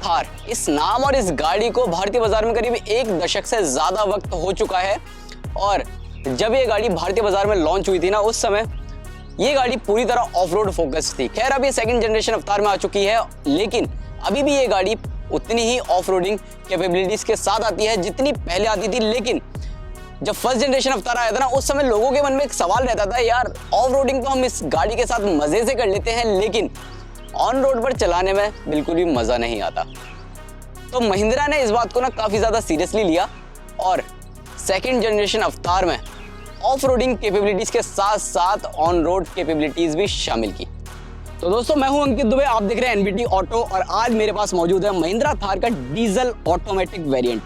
थार, इस नाम और इस गाड़ी को भारतीय बाजार में करीब 1 दशक से ज्यादा वक्त हो चुका है। और जब ये गाड़ी भारतीय बाजार में लॉन्च हुई थी ना, उस समय ये गाड़ी पूरी तरह ऑफ रोड फोकस थी। खैर अब ये सेकंड जनरेशन अवतार में आ चुकी है, लेकिन अभी भी ये गाड़ी उतनी ही ऑफ रोडिंग कैपेबिलिटीज के साथ आती है जितनी पहले आती थी। लेकिन जब फर्स्ट जनरेशन अवतार आया था ना, उस समय लोगों के मन में एक सवाल रहता था, यार ऑफ रोडिंग तो हम इस गाड़ी के साथ मजे से कर लेते हैं, लेकिन ऑन रोड पर चलाने में बिल्कुल भी मजा नहीं आता। तो महिंद्रा ने इस बात को ना काफी ज्यादा सीरियसली लिया और सेकंड जनरेशन अवतार में ऑफ रोडिंग कैपेबिलिटीज के साथ साथ ऑन रोड कैपेबिलिटीज भी शामिल की। तो दोस्तों, मैं हूं अंकित दुबे, आप देख रहे हैं एनबीटी ऑटो और आज मेरे पास मौजूद है महिंद्रा थार का डीजल ऑटोमेटिक वेरिएंट।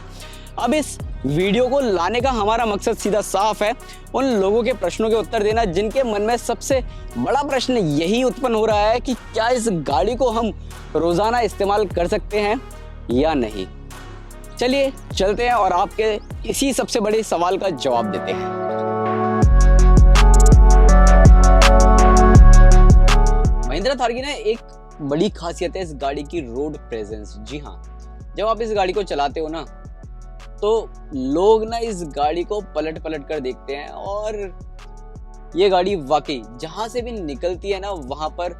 अब इस वीडियो को लाने का हमारा मकसद सीधा साफ है, उन लोगों के प्रश्नों के उत्तर देना जिनके मन में सबसे बड़ा प्रश्न यही उत्पन्न हो रहा है कि क्या इस गाड़ी को हम रोजाना इस्तेमाल कर सकते हैं या नहीं। चलिए चलते हैं और आपके इसी सबसे बड़े सवाल का जवाब देते हैं। महिंद्रा थार की ना एक बड़ी खासियत है इस गाड़ी की रोड प्रेजेंस। जी हाँ, जब आप इस गाड़ी को चलाते हो ना, तो लोग ना इस गाड़ी को पलट पलट कर देखते हैं और ये गाड़ी वाकई जहां से भी निकलती है ना, वहां पर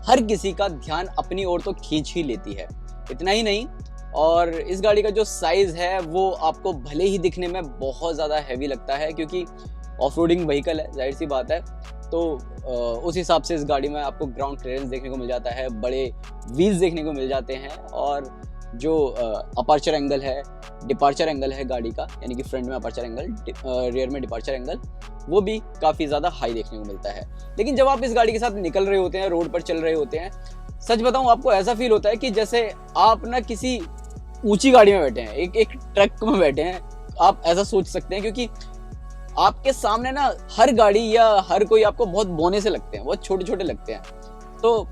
हर किसी का ध्यान अपनी ओर तो खींच ही लेती है। इतना ही नहीं, और इस गाड़ी का जो साइज है वो आपको भले ही दिखने में बहुत ज़्यादा हैवी लगता है, क्योंकि ऑफ रोडिंग व्हीकल है, जाहिर सी बात है। तो उस हिसाब से इस गाड़ी में आपको ग्राउंड क्लियरेंस देखने को मिल जाता है, बड़े व्हील्स देखने को मिल जाते हैं, और जो अपर्चर एंगल है, डिपार्चर एंगल है गाड़ी का, यानी कि फ्रंट में अपर्चर एंगल, रियर में डिपार्चर एंगल, वो भी काफ़ी ज़्यादा हाई देखने को मिलता है। लेकिन जब आप इस गाड़ी के साथ निकल रहे होते हैं, रोड पर चल रहे होते हैं, सच बताऊं आपको ऐसा फील होता है कि जैसे आप ना किसी ऊंची गाड़ी में बैठे हैं, एक ट्रक में बैठे हैं। आप ऐसा सोच सकते हैं, क्योंकि आपके सामने ना हर गाड़ी या हर कोई आपको बहुत बोने से लगते हैं, बहुत छोटे छोटे लगते हैं। तो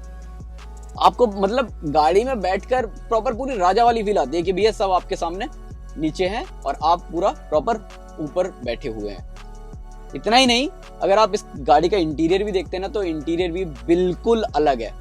आपको मतलब गाड़ी में बैठकर प्रॉपर पूरी राजा वाली फील आती है कि भैया सब आपके सामने नीचे हैं और आप पूरा प्रॉपर ऊपर बैठे हुए हैं। इतना ही नहीं, अगर आप इस गाड़ी का इंटीरियर भी देखते हैं ना, तो इंटीरियर भी बिल्कुल अलग है।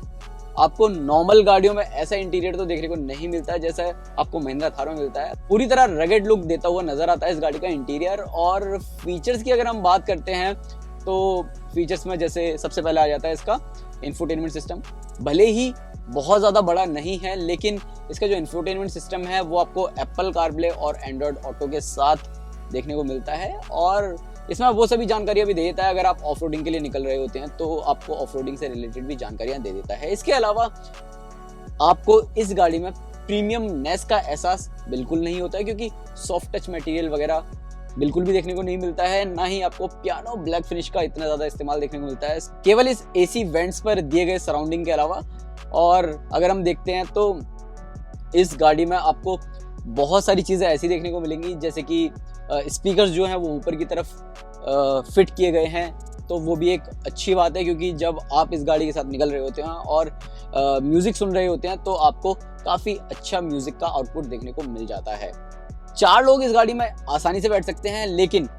आपको नॉर्मल गाड़ियों में ऐसा इंटीरियर तो देखने को नहीं मिलता है जैसा आपको महिंद्रा थार में मिलता है। पूरी तरह रगेड लुक देता हुआ नजर आता है इस गाड़ी का इंटीरियर। और फीचर्स की अगर हम बात करते हैं, तो फीचर्स में जैसे सबसे पहले आ जाता है इसका इंफोटेनमेंट सिस्टम। भले ही बहुत ज़्यादा बड़ा नहीं है, लेकिन इसका जो इंफोटेनमेंट सिस्टम है वो आपको एप्पल कारप्ले और एंड्रॉयड ऑटो के साथ देखने को मिलता है, और इसमें वो सभी जानकारियां भी दे देता है। अगर आप ऑफ रोडिंग के लिए निकल रहे होते हैं तो आपको ऑफ रोडिंग से रिलेटेड भी जानकारियां दे देता है। इसके अलावा आपको इस गाड़ी में प्रीमियमनेस का एहसास बिल्कुल नहीं होता है, क्योंकि सॉफ्ट टच मटेरियल वगैरह बिल्कुल भी देखने को नहीं मिलता है। ना ही आपको पियानो ब्लैक फिनिश का इतना ज़्यादा इस्तेमाल देखने को मिलता है, केवल इस एसी वेंट्स पर दिए गए सराउंडिंग के अलावा। और अगर हम देखते हैं तो इस गाड़ी में आपको बहुत सारी चीज़ें ऐसी देखने को मिलेंगी, जैसे कि स्पीकर्स जो हैं वो ऊपर की तरफ फिट किए गए हैं। तो वो भी एक अच्छी बात है, क्योंकि जब आप इस गाड़ी के साथ निकल रहे होते हैं और म्यूज़िक सुन रहे होते हैं तो आपको काफ़ी अच्छा म्यूज़िक का आउटपुट देखने को मिल जाता है। 4 लोग इस गाड़ी में आसानी से बैठ सकते हैं, लेकिन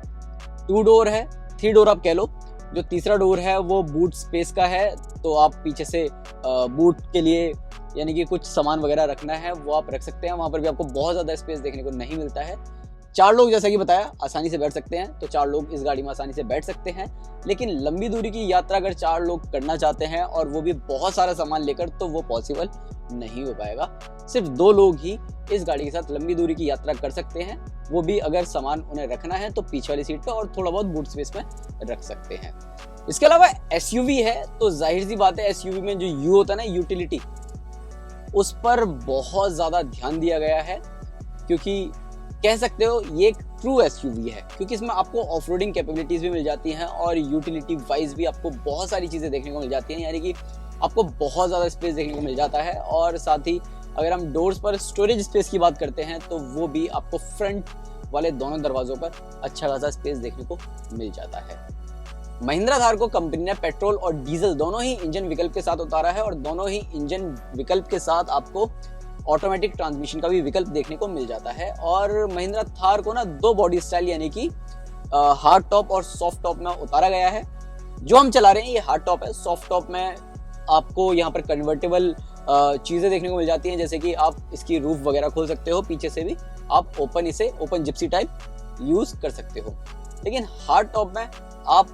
2 डोर है, 3 डोर आप कह लो। जो तीसरा डोर है वो बूट स्पेस का है, तो आप पीछे से बूट के लिए यानी कि कुछ सामान वगैरह रखना है वो आप रख सकते हैं। वहाँ पर भी आपको बहुत ज़्यादा स्पेस देखने को नहीं मिलता है। 4 लोग जैसा कि बताया आसानी से बैठ सकते हैं, तो 4 लोग इस गाड़ी में आसानी से बैठ सकते हैं। लेकिन लंबी दूरी की यात्रा अगर 4 लोग करना चाहते हैं और वो भी बहुत सारा सामान लेकर, तो वो पॉसिबल नहीं हो पाएगा। सिर्फ 2 लोग ही इस गाड़ी के साथ लंबी दूरी की यात्रा कर सकते हैं, वो भी अगर सामान उन्हें रखना है तो पीछे वाली सीट पर और थोड़ा बहुत बूट स्पेस में रख सकते हैं। इसके अलावा एसयूवी है, तो जाहिर सी बात है एसयूवी में जो यू होता है ना, यूटिलिटी, उस पर बहुत ज़्यादा ध्यान दिया गया है, क्योंकि कह सकते हो ये एक ट्रू एसयूवी है, क्योंकि इसमें आपको ऑफ रोडिंग कैपेबिलिटीज़ भी मिल जाती हैं और यूटिलिटी वाइज भी आपको बहुत सारी चीज़ें देखने को मिल जाती हैं। यानी कि आपको बहुत ज़्यादा स्पेस देखने को मिल जाता है। और साथ ही अगर हम डोर्स पर स्टोरेज स्पेस की बात करते हैं, तो वो भी आपको फ्रंट वाले दोनों दरवाजों पर अच्छा खासा स्पेस देखने को मिल जाता है। महिंद्रा थार को कंपनी ने पेट्रोल और डीजल दोनों ही इंजन विकल्प के साथ उतारा है, और दोनों ही इंजन विकल्प के साथ आपको ऑटोमेटिक ट्रांसमिशन का भी विकल्प देखने को मिल जाता है। और महिंद्रा थार को ना 2 बॉडी स्टाइल यानी कि हार्ड टॉप और सॉफ्ट टॉप में उतारा गया है। जो हम चला रहे हैं ये हार्ड टॉप है। सॉफ्ट टॉप में आपको यहाँ पर कन्वर्टेबल चीज़ें देखने को मिल जाती हैं, जैसे कि आप इसकी रूफ वगैरह खोल सकते हो, पीछे से भी आप ओपन जिप्सी टाइप यूज़ कर सकते हो। लेकिन हार्ड टॉप में आप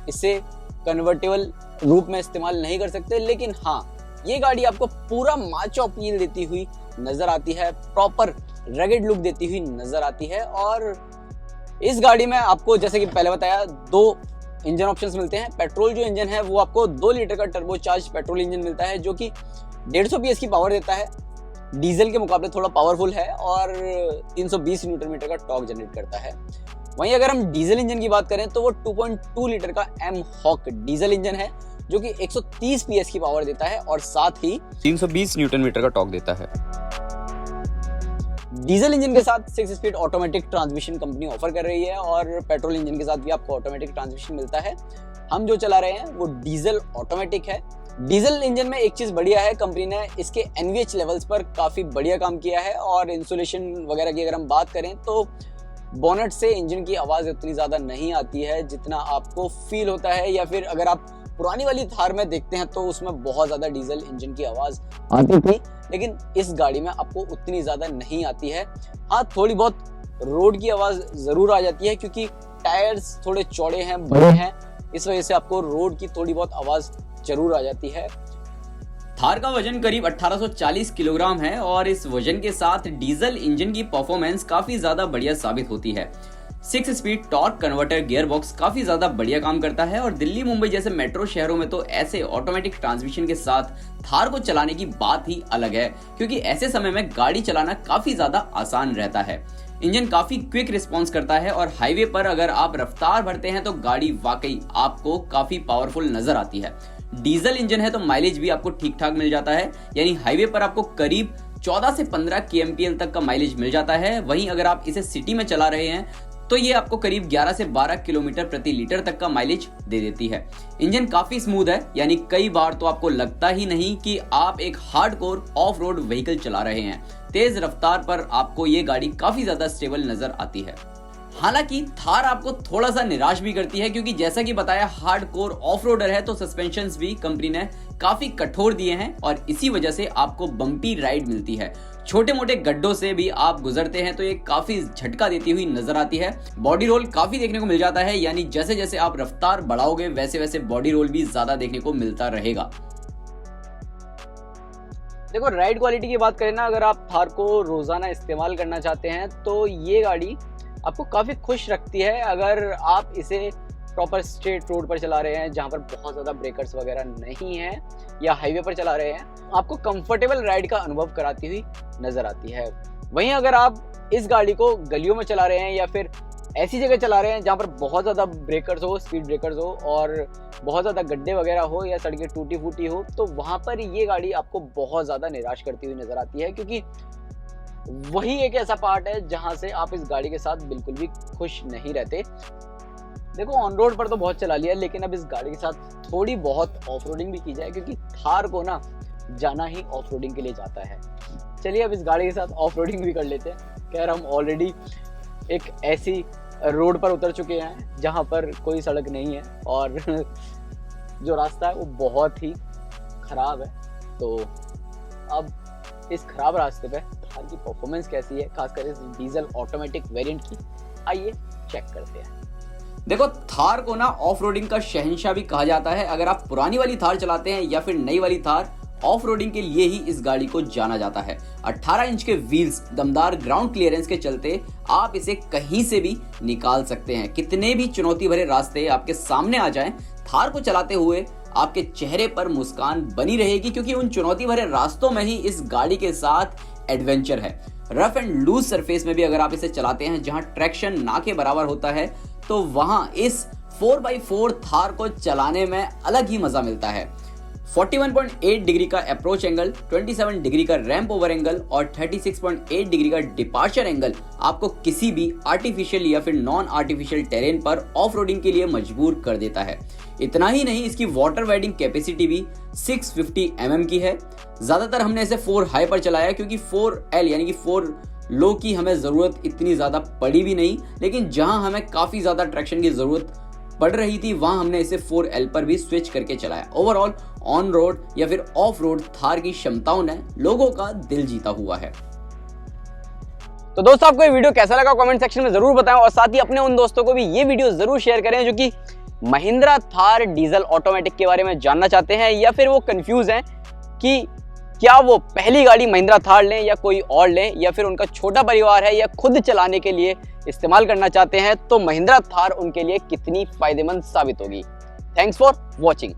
इसे कन्वर्टेबल रूप में इस्तेमाल नहीं कर सकते। लेकिन हाँ, ये गाड़ी आपको पूरा माचो अपील देती हुई नजर आती है, प्रॉपर रगेड लुक देती हुई नजर आती है। और इस गाड़ी में आपको जैसे कि पहले बताया 2 इंजन ऑप्शंस मिलते हैं। पेट्रोल जो इंजन है वो आपको 2 लीटर का टर्बोचार्ज पेट्रोल इंजन मिलता है, जो कि 150 PS की पावर देता है, डीजल के मुकाबले थोड़ा पावरफुल है और 320 न्यूटन मीटर का टॉर्क जनरेट करता है। वहीं अगर हम डीजल इंजन की बात करें तो वो 2.2 लीटर का एम-हॉक डीजल इंजन है, जो कि 130 PS की पावर देता है और साथ ही 320 न्यूटन मीटर का टॉर्क देता है। डीजल इंजन के साथ 6 speed automatic transmission company offer कर रही है और पेट्रोल इंजन के साथ भी आपको ऑटोमेटिक ट्रांसमिशन मिलता है। हम जो चला रहे हैं वो डीजल ऑटोमेटिक है। डीजल इंजन में एक चीज बढ़िया है, कंपनी ने इसके NVH लेवल्स पर काफी बढ़िया काम किया है। और इंसुलेशन वगैरह की अगर हम बात करें तो बोनेट से इंजन की आवाज उतनी ज्यादा नहीं आती है जितना आपको फील होता है, या फिर अगर आप पुरानी वाली थार में देखते हैं तो उसमें बहुत ज्यादा डीजल इंजन की आवाज आती थी, लेकिन इस गाड़ी में आपको उतनी ज्यादा नहीं आती है। हाँ, थोड़ी बहुत रोड की आवाज जरूर आ जाती है क्योंकि टायर्स थोड़े चौड़े हैं, बड़े हैं, इस वजह से आपको रोड की थोड़ी बहुत आवाज जरूर आ जाती है। थार का वजन करीब 1840 किलोग्राम है और इस वजन के साथ डीजल इंजन की परफॉर्मेंस काफी ज्यादा बढ़िया साबित होती है। 6 speed torque converter gear box काफी ज्यादा बढ़िया काम करता है और दिल्ली मुंबई जैसे मेट्रो शहरों में तो ऐसे ऑटोमेटिक ट्रांसमिशन के साथ थार को चलाने की बात ही अलग है, क्योंकि ऐसे समय में गाड़ी चलाना काफी ज्यादा आसान रहता है। इंजन काफी क्विक रिस्पॉन्स करता है और हाईवे पर अगर आप रफ्तार भरते हैं तो गाड़ी वाकई आपको काफी पावरफुल नजर आती है। डीजल इंजन है तो माइलेज भी आपको ठीक ठाक मिल जाता है, यानी हाईवे पर आपको करीब 14 से 15 kmpl तक का माइलेज मिल जाता है। वहीं अगर आप इसे सिटी में चला रहे हैं तो ये आपको करीब 11 से 12 किलोमीटर प्रति लीटर तक का माइलेज दे देती है। इंजन काफी स्मूथ है, यानी कई बार तो आपको लगता ही नहीं कि आप एक हार्डकोर ऑफ रोड व्हीकल चला रहे हैं। तेज रफ्तार पर आपको ये गाड़ी काफी ज्यादा स्टेबल नजर आती है। हालांकि थार आपको थोड़ा सा निराश भी करती है, क्योंकि जैसा कि बताया हार्डकोर ऑफ रोडर है तो सस्पेंशंस भी कंपनी ने काफी कठोर दिए हैं और इसी वजह से आपको बम्पी राइड मिलती है। छोटे मोटे गड्ढों से भी आप गुजरते हैं तो ये काफी झटका देती हुई नजर आती है। बॉडी रोल काफी देखने को मिल जाता है, यानी जैसे जैसे आप रफ्तार बढ़ाओगे वैसे वैसे बॉडी रोल भी ज्यादा देखने को मिलता रहेगा। देखो, राइड क्वालिटी की बात करें ना, अगर आप थार को रोजाना इस्तेमाल करना चाहते हैं तो ये गाड़ी आपको काफी खुश रखती है। अगर आप इसे प्रॉपर स्ट्रेट रोड पर चला रहे हैं जहां पर बहुत ज्यादा ब्रेकर्स वगैरह नहीं है, या हाईवे पर चला रहे हैं, आपको कंफर्टेबल राइड का अनुभव कराती हुई नजर आती है। वहीं अगर आप इस गाड़ी को गलियों में चला रहे हैं या फिर ऐसी जगह चला रहे हैं जहां पर बहुत ज्यादा ब्रेकर्स हो, स्पीड ब्रेकर्स हो और बहुत ज्यादा गड्ढे वगैरह हो या सड़कें टूटी फूटी हो, तो वहां पर ये गाड़ी आपको बहुत ज्यादा निराश करती हुई नजर आती है, क्योंकि वही एक ऐसा पार्ट है जहां से आप इस गाड़ी के साथ बिल्कुल भी खुश नहीं रहते। देखो, ऑन रोड पर तो बहुत चला लिया, लेकिन अब इस गाड़ी के साथ थोड़ी बहुत ऑफ रोडिंग भी की जाए, क्योंकि थार को ना जाना ही ऑफ रोडिंग के लिए जाता है। चलिए अब इस गाड़ी के साथ ऑफ रोडिंग भी कर लेते हैं। खैर, हम ऑलरेडी एक ऐसी रोड पर उतर चुके हैं जहां पर कोई सड़क नहीं है और जो रास्ता है वो बहुत ही खराब है। तो अब इस खराब रास्ते पे थार की परफॉर्मेंस कैसी है, खासकर इस डीजल ऑटोमेटिक वेरिएंट की, आइए चेक करते हैं। देखो, थार को ना ऑफ रोडिंग का शहंशाह भी कहा जाता है। अगर आप पुरानी वाली थार चलाते हैं या फिर नई वाली थार, ऑफ रोडिंग के लिए ही इस गाड़ी को जाना जाता है। 18 इंच के व्हील्स, दमदार ग्राउंड क्लियरेंस के चलते आप इसे कहीं से भी निकाल सकते हैं। कितने भी चुनौती भरे रास्ते आपके सामने आ जाएं, थार को चलाते हुए आपके चेहरे पर मुस्कान बनी रहेगी, क्योंकि उन चुनौती भरे रास्तों में ही इस गाड़ी के साथ एडवेंचर है। रफ एंड लूज सरफेस में भी अगर आप इसे चलाते हैं जहां ट्रैक्शन ना के बराबर होता है, तो वहां इस 4x4 थार को चलाने में अलग ही मजा मिलता है। 41.8 डिग्री का अप्रोच एंगल, 27 डिग्री का रैंप ओवर एंगल और 36.8 डिग्री का डिपार्चर एंगल आपको किसी भी आर्टिफिशियल या फिर नॉन आर्टिफिशियल टेरेन पर ऑफ रोडिंग के लिए मजबूर कर देता है। इतना ही नहीं, इसकी वाटर वाइडिंग कैपेसिटी भी 650 mm की है। ज्यादातर हमने इसे 4 हाई पर चलाया, क्योंकि 4L यानी कि 4 लो की हमें जरूरत इतनी ज्यादा पड़ी भी नहीं, लेकिन जहां हमें काफी ज्यादा ट्रैक्शन की जरूरत पड़ रही थी वहां हमने इसे 4L पर भी स्विच करके चलाया। ओवरऑल ऑन रोड या फिर ऑफ रोड थार की क्षमताओं ने लोगों का दिल जीता हुआ है। तो दोस्तों, आपको ये वीडियो कैसा लगा कमेंट सेक्शन में जरूर बताएं और साथ ही अपने उन दोस्तों को भी ये वीडियो जरूर शेयर करें जो कि महिंद्रा थार डीजल ऑटोमेटिक के बारे में जानना चाहते हैं या फिर वो कंफ्यूज हैं कि क्या वो पहली गाड़ी महिंद्रा थार लें या कोई और लें, या फिर उनका छोटा परिवार है या खुद चलाने के लिए इस्तेमाल करना चाहते हैं तो महिंद्रा थार उनके लिए कितनी फायदेमंद साबित होगी। Thanks for watching.